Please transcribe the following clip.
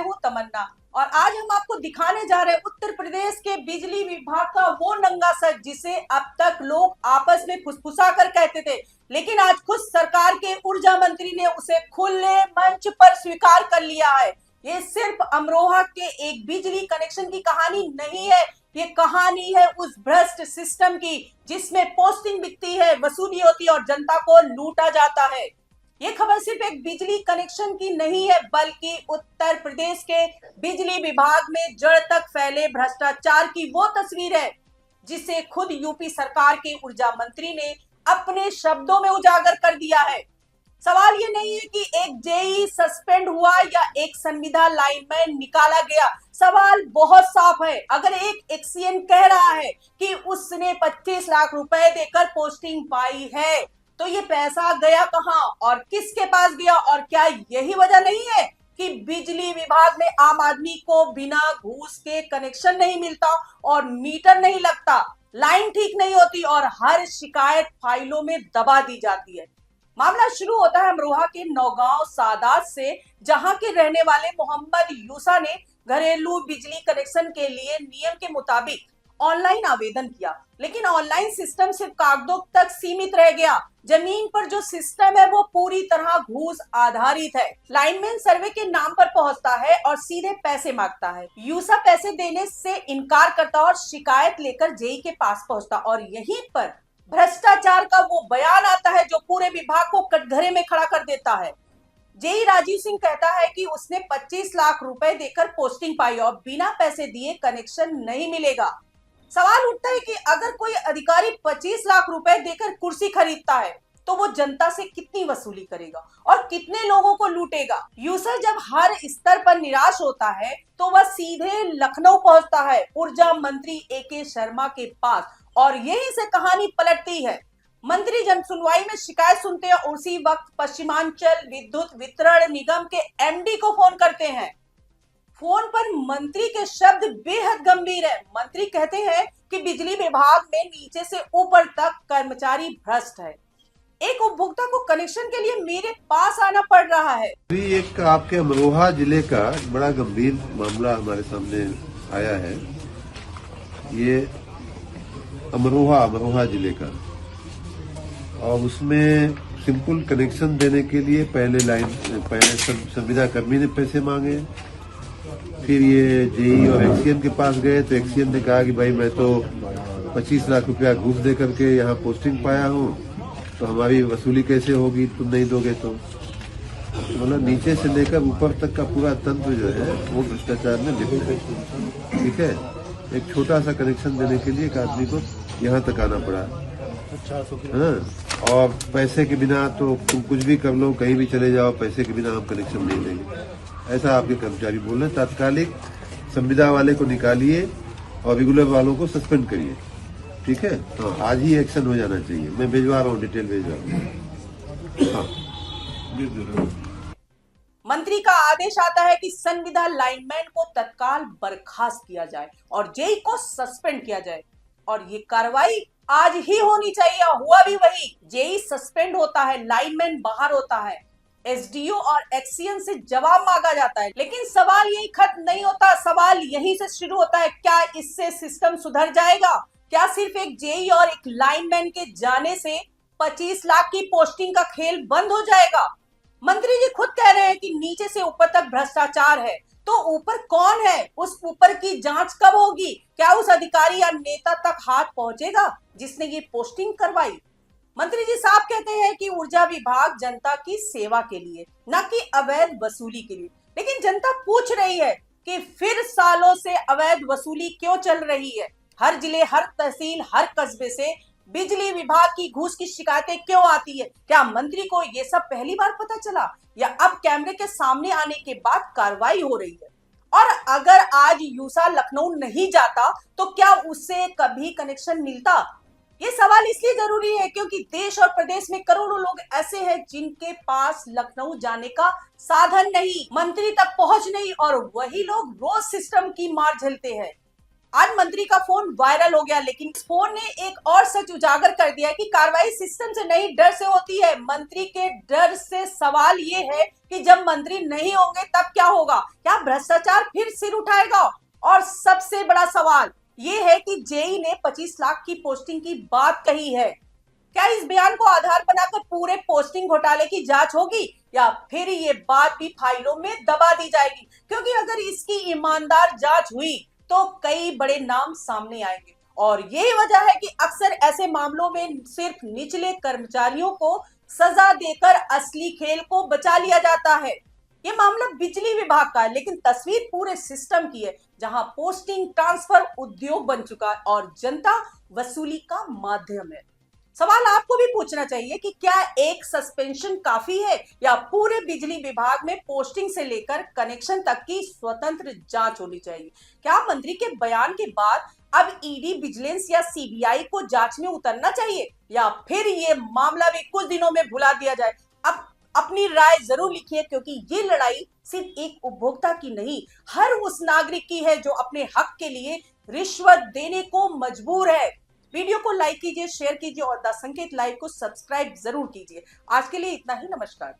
हूँ तमन्ना और आज हम आपको दिखाने जा रहे हैं उत्तर प्रदेश के बिजली विभाग का वो नंगा सच जिसे अब तक लोग आपस में फुसफुसा कर कहते थे, लेकिन आज खुद सरकार के ऊर्जा मंत्री ने उसे खुले मंच पर स्वीकार कर लिया है। ये सिर्फ अमरोहा के एक बिजली कनेक्शन की कहानी नहीं है, ये कहानी है उस भ्रष्ट सिस्टम की जिसमें पोस्टिंग बिकती है, वसूली होती है और जनता को लूटा जाता है। ये खबर सिर्फ एक बिजली कनेक्शन की नहीं है, बल्कि उत्तर प्रदेश के बिजली विभाग में जड़ तक फैले भ्रष्टाचार की वो तस्वीर है जिसे खुद यूपी सरकार के ऊर्जा मंत्री ने अपने शब्दों में उजागर कर दिया है। सवाल ये नहीं है कि एक जेई सस्पेंड हुआ या एक संविदा लाइनमैन निकाला गया। सवाल बहुत साफ है। अगर एक एक्सीएन कह रहा है कि उसने 25 लाख रुपए देकर पोस्टिंग पाई है, तो ये पैसा गया कहां और किसके पास गया? और क्या यही वजह नहीं है कि बिजली विभाग में आम आदमी को बिना घूस के कनेक्शन नहीं मिलता और मीटर नहीं लगता, लाइन ठीक नहीं होती और हर शिकायत फाइलों में दबा दी जाती है? मामला शुरू होता है अमरोहा के नौगांव सादात से, जहां के रहने वाले मोहम्मद यूसा ने घरेलू बिजली कनेक्शन के लिए नियम के मुताबिक ऑनलाइन आवेदन किया, लेकिन ऑनलाइन सिस्टम सिर्फ कागजों तक सीमित रह गया। जमीन पर जो सिस्टम है वो पूरी तरह घूस आधारित है। लाइनमैन सर्वे के नाम पर पहुंचता है और सीधे पैसे मांगता है। यूसा पैसे देने से इनकार करता और शिकायत लेकर जेई के पास पहुंचता और यहीं पर भ्रष्टाचार का वो बयान आता है जो पूरे विभाग को कटघरे में खड़ा कर देता है। जेई राजीव सिंह कहता है कि उसने 25 लाख रुपए देकर पोस्टिंग पाई और बिना पैसे दिए कनेक्शन नहीं मिलेगा। सवाल उठता है कि अगर कोई अधिकारी 25 लाख रुपए देकर कुर्सी खरीदता है तो वो जनता से कितनी वसूली करेगा और कितने लोगों को लूटेगा? यूसर जब हर स्तर पर निराश होता है तो वह सीधे लखनऊ पहुंचता है ऊर्जा मंत्री एके शर्मा के पास और यहीं से कहानी पलटती है। मंत्री जन सुनवाई में शिकायत सुनते हैं और उसी वक्त पश्चिमांचल विद्युत वितरण निगम के एमडी को फोन करते हैं। फोन पर मंत्री के शब्द बेहद गंभीर है। मंत्री कहते हैं कि बिजली विभाग में नीचे से ऊपर तक कर्मचारी भ्रष्ट है। एक उपभोक्ता को कनेक्शन के लिए मेरे पास आना पड़ रहा है। एक आपके अमरोहा जिले का बड़ा गंभीर मामला हमारे सामने आया है। ये अमरोहा जिले का, और उसमें सिंपल कनेक्शन देने के लिए पहले संविदा कर्मी ने पैसे मांगे। फिर ये जेई और एक्सीएन के पास गए तो एक्सीएन ने कहा कि भाई मैं तो 25 लाख रुपया घूस दे करके यहाँ पोस्टिंग पाया हूँ, तो हमारी वसूली कैसे होगी, तुम नहीं दोगे तो। मतलब नीचे से लेकर ऊपर तक का पूरा तंत्र जो है वो भ्रष्टाचार में लिप्त है। ठीक है, एक छोटा सा कनेक्शन देने के लिए एक आदमी को यहाँ तक आना पड़ा। हाँ, और पैसे के बिना तो तुम कुछ भी कर लो, कहीं भी चले जाओ, पैसे के बिना हम कनेक्शन नहीं देंगे, ऐसा आपके कर्मचारी बोल रहे हैं। तात्कालिक संविदा वाले को निकालिए और रेगुलर वालों को सस्पेंड करिए। ठीक है, हाँ, आज ही एक्शन हो जाना चाहिए। मैं भिजवा रहा हूँ, डिटेल भिजवा रहा हूँ। हाँ। मंत्री का आदेश आता है कि संविदा लाइनमैन को तत्काल बर्खास्त किया जाए और जेई को सस्पेंड किया जाए, और ये कार्रवाई आज ही होनी चाहिए। हुआ भी वही। जेई सस्पेंड होता है, लाइनमैन बाहर होता है, एसडीओ और एक्सीएन से जवाब मांगा जाता है, लेकिन सवाल यही खत्म नहीं होता। सवाल यहीं से शुरू होता है, क्या इससे सिस्टम सुधर जाएगा? क्या सिर्फ एक जेई और एक लाइनमैन के जाने से 25 लाख की पोस्टिंग का खेल बंद हो जाएगा? मंत्री जी खुद कह रहे हैं कि नीचे से ऊपर तक भ्रष्टाचार है, तो ऊपर कौन है? उस ऊपर की जांच कब होगी? क्या उस अधिकारी या नेता तक हाथ पहुंचेगा जिसने ये पोस्टिंग करवाई? मंत्री जी साफ कहते हैं कि ऊर्जा विभाग जनता की सेवा के लिए, न कि अवैध वसूली के लिए। लेकिन जनता पूछ रही है कि फिर सालों से अवैध वसूली क्यों चल रही है? हर जिले, हर तहसील, हर कस्बे से बिजली विभाग की घूस की शिकायतें क्यों आती है? क्या मंत्री को ये सब पहली बार पता चला या अब कैमरे के सामने आने के बाद कार्रवाई हो रही है? और अगर आज यूसा लखनऊ नहीं जाता तो क्या उससे कभी कनेक्शन मिलता? ये सवाल इसलिए जरूरी है क्योंकि देश और प्रदेश में करोड़ों लोग ऐसे हैं जिनके पास लखनऊ जाने का साधन नहीं, मंत्री तक पहुंच नहीं, और वही लोग रोज सिस्टम की मार झेलते हैं। आज मंत्री का फोन वायरल हो गया, लेकिन इस फोन ने एक और सच उजागर कर दिया कि कार्रवाई सिस्टम से नहीं डर से होती है। मंत्री के डर से सवाल ये है कि जब मंत्री नहीं होंगे तब क्या होगा, क्या भ्रष्टाचार फिर सिर उठाएगा। और सबसे बड़ा सवाल ये है कि जेई ने 25 लाख की पोस्टिंग की बात कही है, क्या इस बयान को आधार बनाकर पूरे पोस्टिंग घोटाले की जांच होगी या फिर ये बात भी फाइलों में दबा दी जाएगी। क्योंकि अगर इसकी ईमानदार जांच हुई तो कई बड़े नाम सामने आएंगे और यही वजह है कि अक्सर ऐसे मामलों में सिर्फ निचले कर्मचारियों को सजा देकर असली खेल को बचा लिया जाता है। ये मामला बिजली विभाग का है, लेकिन तस्वीर पूरे सिस्टम की है, जहां पोस्टिंग ट्रांसफर उद्योग बन चुका है और जनता वसूली का माध्यम है। सवाल आपको भी पूछना चाहिए कि क्या एक सस्पेंशन काफी है या पूरे बिजली विभाग में पोस्टिंग से लेकर कनेक्शन तक की स्वतंत्र जांच होनी चाहिए। क्या मंत्री के बयान के बाद अब ईडी, विजिलेंस या सीबीआई को जांच में उतरना चाहिए या फिर ये मामला भी कुछ दिनों में भुला दिया जाए। अब अपनी राय जरूर लिखिए, क्योंकि ये लड़ाई सिर्फ एक उपभोक्ता की नहीं, हर उस नागरिक की है जो अपने हक के लिए रिश्वत देने को मजबूर है। वीडियो को लाइक कीजिए, शेयर कीजिए और द संकेत लाइव को सब्सक्राइब जरूर कीजिए। आज के लिए इतना ही, नमस्कार।